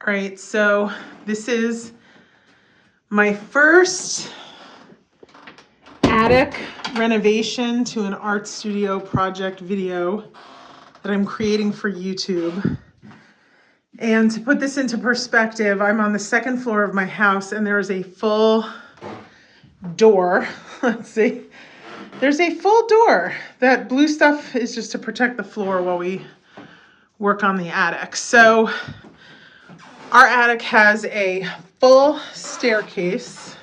All right, so this is my first attic renovation to an art studio project video that I'm creating for YouTube. And to put this into perspective, I'm on the second floor of my house and there is a full door. Let's see. There's a full door. That blue stuff is just to protect the floor while we work on the attic. So our attic has a full staircase.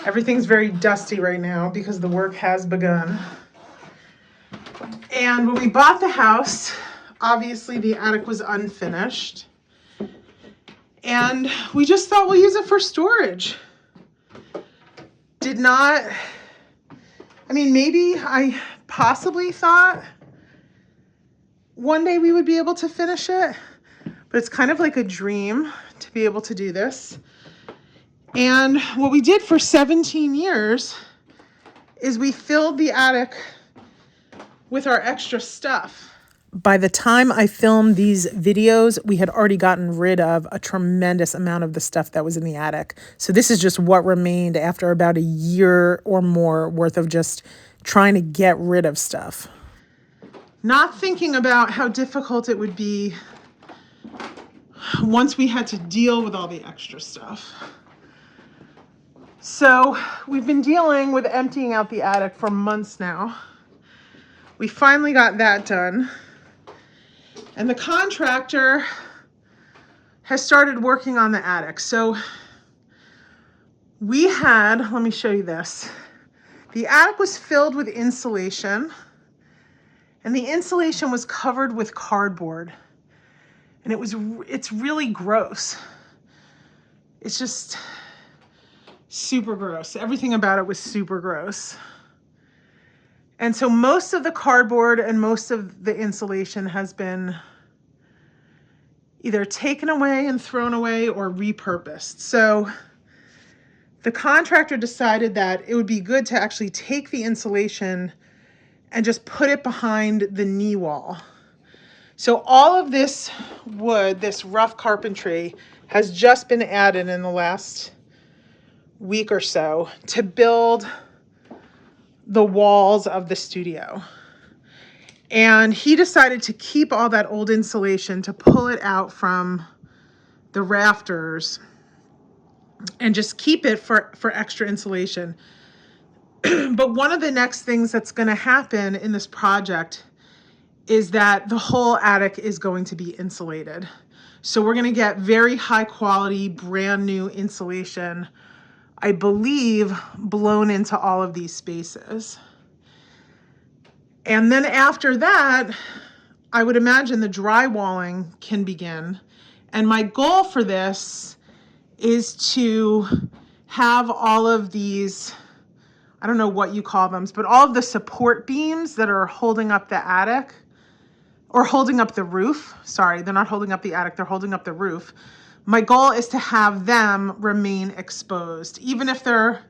Everything's very dusty right now because the work has begun. And when we bought the house, obviously the attic was unfinished. And we just thought we'll use it for storage. Maybe I possibly thought one day we would be able to finish it, but it's kind of like a dream to be able to do this. And what we did for 17 years is we filled the attic with our extra stuff. By the time I filmed these videos, we had already gotten rid of a tremendous amount of the stuff that was in the attic. So this is just what remained after about a year or more worth of just trying to get rid of stuff. Not thinking about how difficult it would be once we had to deal with all the extra stuff. So we've been dealing with emptying out the attic for months now. We finally got that done. And the contractor has started working on the attic. So let me show you this. The attic was filled with insulation, and the insulation was covered with cardboard. And it's really gross. It's just super gross. Everything about it was super gross. And so most of the cardboard and most of the insulation has been either taken away and thrown away or repurposed. So the contractor decided that it would be good to actually take the insulation and just put it behind the knee wall. So all of this wood, this rough carpentry, has just been added in the last week or so to build the walls of the studio. And he decided to keep all that old insulation, to pull it out from the rafters and just keep it for extra insulation. But one of the next things that's going to happen in this project is that the whole attic is going to be insulated. So we're going to get very high quality, brand new insulation, I believe, blown into all of these spaces. And then after that, I would imagine the drywalling can begin. And my goal for this is to have all of these, I don't know what you call them, but all of the support beams that are holding up the attic, or holding up the roof. Sorry, they're not holding up the attic, they're holding up the roof. My goal is to have them remain exposed. Even if they're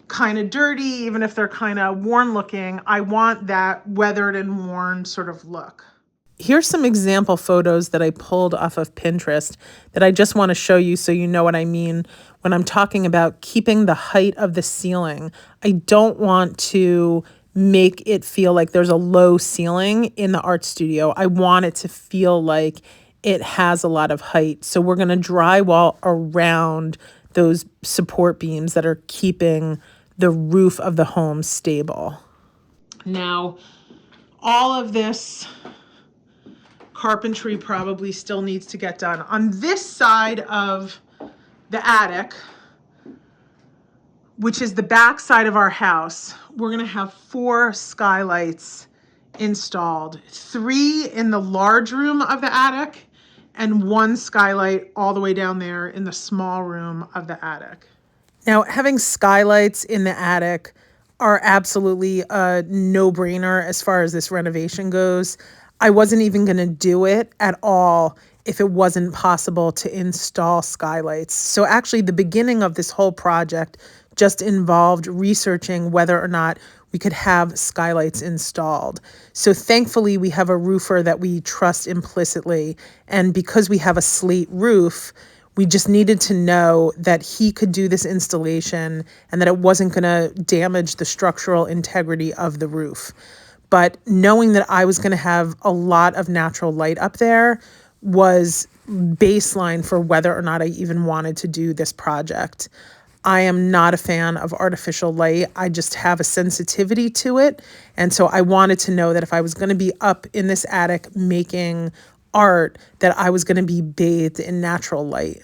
kind of dirty, even if they're kind of worn looking, I want that weathered and worn sort of look. Here's some example photos that I pulled off of Pinterest that I just want to show you so you know what I mean when I'm talking about keeping the height of the ceiling. I don't want to make it feel like there's a low ceiling in the art studio. I want it to feel like it has a lot of height. So we're going to drywall around those support beams that are keeping the roof of the home stable. Now, all of this carpentry probably still needs to get done. On this side of the attic, which is the back side of our house, we're going to have 4 skylights installed. 3 in the large room of the attic and 1 skylight all the way down there in the small room of the attic. Now, having skylights in the attic are absolutely a no-brainer as far as this renovation goes. I wasn't even going to do it at all if it wasn't possible to install skylights. So actually, the beginning of this whole project just involved researching whether or not we could have skylights installed. So thankfully, we have a roofer that we trust implicitly. And because we have a slate roof, we just needed to know that he could do this installation and that it wasn't going to damage the structural integrity of the roof. But knowing that I was going to have a lot of natural light up there was baseline for whether or not I even wanted to do this project. I am not a fan of artificial light. I just have a sensitivity to it. And so I wanted to know that if I was going to be up in this attic making art, that I was going to be bathed in natural light.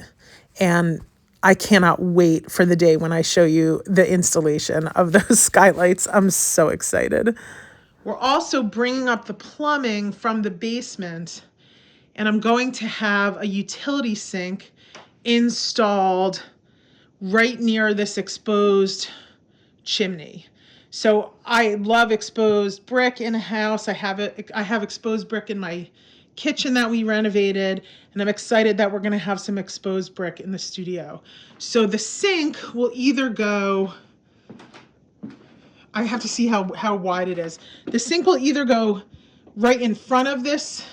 And I cannot wait for the day when I show you the installation of those skylights. I'm so excited. We're also bringing up the plumbing from the basement, and I'm going to have a utility sink installed right near this exposed chimney. So I love exposed brick in a house. I have exposed brick in my kitchen that we renovated, and I'm excited that we're going to have some exposed brick in the studio. So the sink will either go, I have to see how wide it is. The sink will either go right in front of this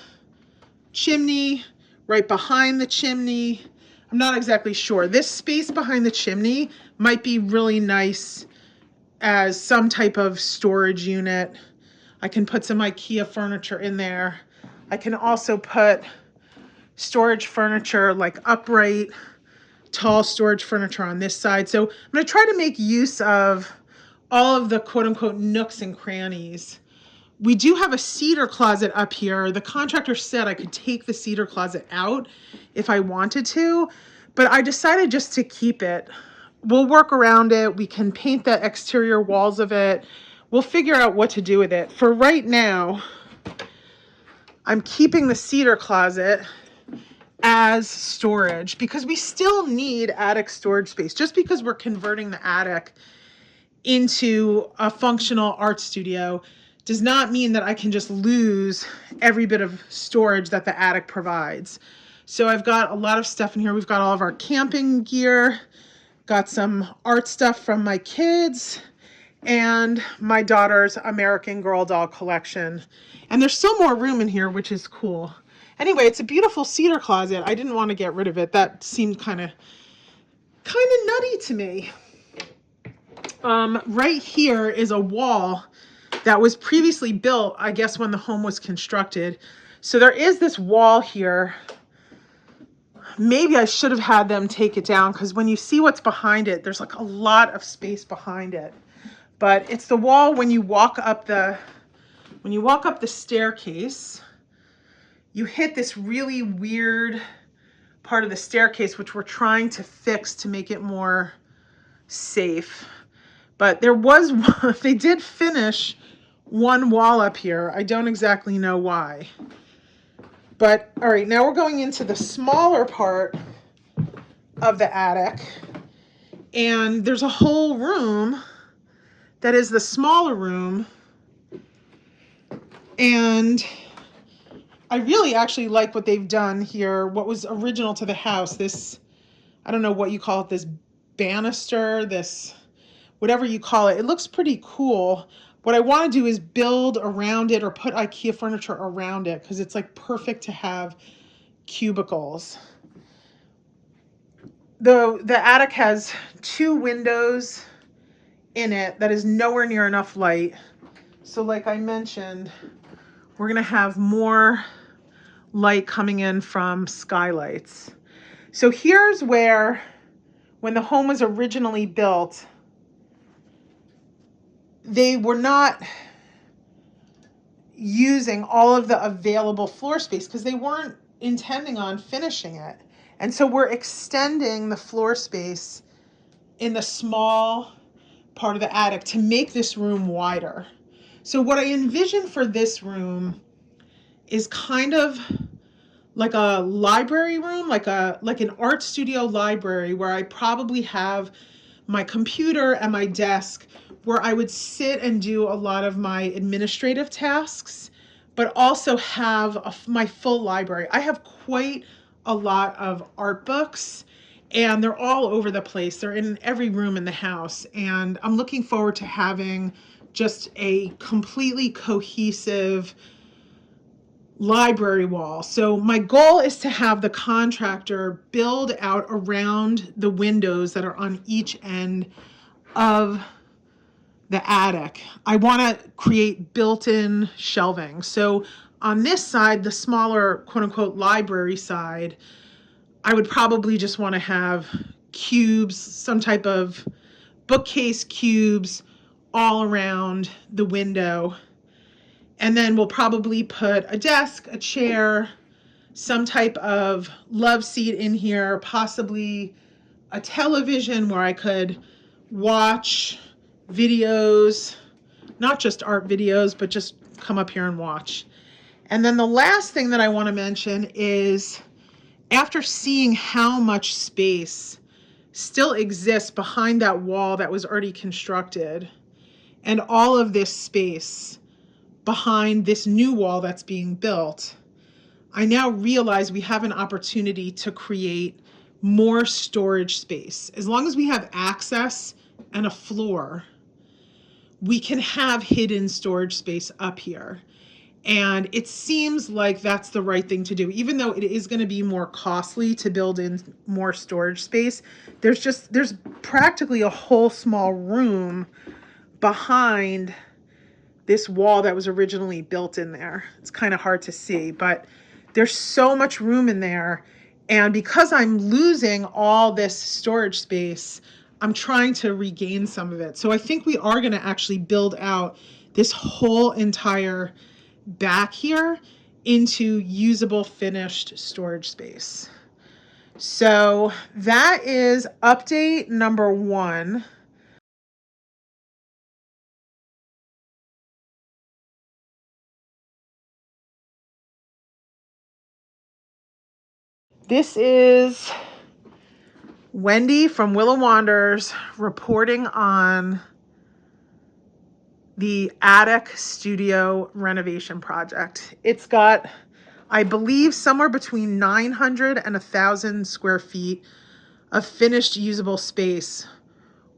chimney, right behind the chimney. I'm not exactly sure. This space behind the chimney might be really nice as some type of storage unit. I can put some IKEA furniture in there. I can also put storage furniture, like upright, tall storage furniture on this side. So I'm going to try to make use of all of the quote unquote nooks and crannies. We do have a cedar closet up here. The contractor said I could take the cedar closet out if I wanted to, but I decided just to keep it. We'll work around it. We can paint the exterior walls of it. We'll figure out what to do with it. For right now, I'm keeping the cedar closet as storage because we still need attic storage space. Just because we're converting the attic into a functional art studio does not mean that I can just lose every bit of storage that the attic provides. So I've got a lot of stuff in here. We've got all of our camping gear, got some art stuff from my kids, and my daughter's American Girl doll collection. And there's still more room in here, which is cool. Anyway, it's a beautiful cedar closet. I didn't want to get rid of it. That seemed kind of nutty to me. Right here is a wall that was previously built, I guess, when the home was constructed. So there is this wall here. Maybe I should have had them take it down because when you see what's behind it, there's like a lot of space behind it. But it's the wall when you walk up the staircase, you hit this really weird part of the staircase, which we're trying to fix to make it more safe. But they did finish one wall up here. I don't exactly know why. But all right, now we're going into the smaller part of the attic. And there's a whole room that is the smaller room. And I really actually like what they've done here. What was original to the house, this, I don't know what you call it, this banister, this, whatever you call it. It looks pretty cool. What I want to do is build around it or put IKEA furniture around it because it's like perfect to have cubicles. The attic has 2 windows in it that is nowhere near enough light. So like I mentioned, we're going to have more light coming in from skylights. So here's where, when the home was originally built, they were not using all of the available floor space because they weren't intending on finishing it. And so we're extending the floor space in the small part of the attic to make this room wider. So what I envision for this room is kind of like a library room, like an art studio library where I probably have my computer and my desk where I would sit and do a lot of my administrative tasks, but also have my full library. I have quite a lot of art books and they're all over the place. They're in every room in the house. And I'm looking forward to having just a completely cohesive library wall. So my goal is to have the contractor build out around the windows that are on each end of the attic. I want to create built-in shelving. So on this side, the smaller quote unquote library side, I would probably just want to have cubes, some type of bookcase cubes all around the window. And then we'll probably put a desk, a chair, some type of love seat in here, possibly a television where I could watch videos, not just art videos, but just come up here and watch. And then the last thing that I want to mention is, after seeing how much space still exists behind that wall that was already constructed, and all of this space behind this new wall that's being built, I now realize we have an opportunity to create more storage space. As long as we have access and a floor, we can have hidden storage space up here. And it seems like that's the right thing to do. Even though it is going to be more costly to build in more storage space, there's practically a whole small room behind this wall that was originally built in there. It's kind of hard to see, but there's so much room in there. And because I'm losing all this storage space, I'm trying to regain some of it. So I think we are going to actually build out this whole entire back here into usable finished storage space. So that is update number 1. This is Wendy from Willow Wanders reporting on the attic studio renovation project. It's got, I believe, somewhere between 900 and 1,000 square feet of finished usable space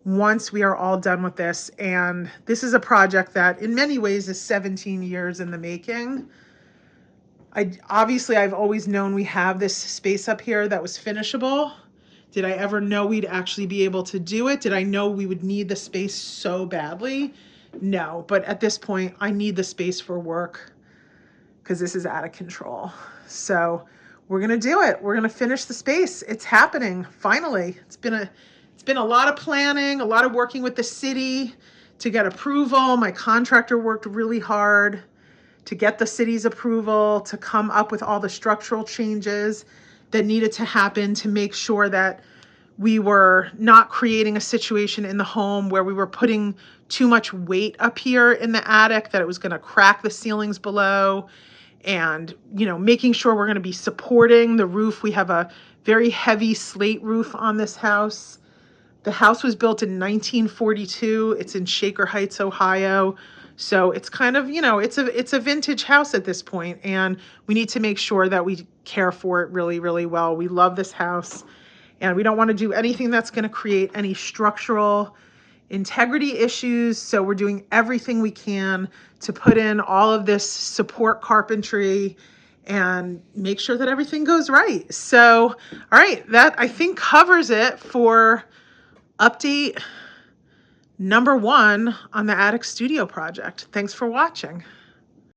once we are all done with this. And this is a project that in many ways is 17 years in the making. I've always known we have this space up here that was finishable. Did I ever know we'd actually be able to do it? Did I know we would need the space so badly? No, but at this point, I need the space for work because this is out of control. So we're gonna do it. We're gonna finish the space. It's happening, finally. It's been a lot of planning, a lot of working with the city to get approval. My contractor worked really hard to get the city's approval, to come up with all the structural changes that needed to happen to make sure that we were not creating a situation in the home where we were putting too much weight up here in the attic, that it was going to crack the ceilings below, and, you know, making sure we're going to be supporting the roof. We have a very heavy slate roof on this house. The house was built in 1942. It's in Shaker Heights, Ohio. So it's kind of, you know, it's a vintage house at this point, and we need to make sure that we care for it really, really well. We love this house, and we don't want to do anything that's going to create any structural integrity issues. So we're doing everything we can to put in all of this support carpentry and make sure that everything goes right. So, all right, that I think covers it for update number 1 on the attic studio project. Thanks for watching.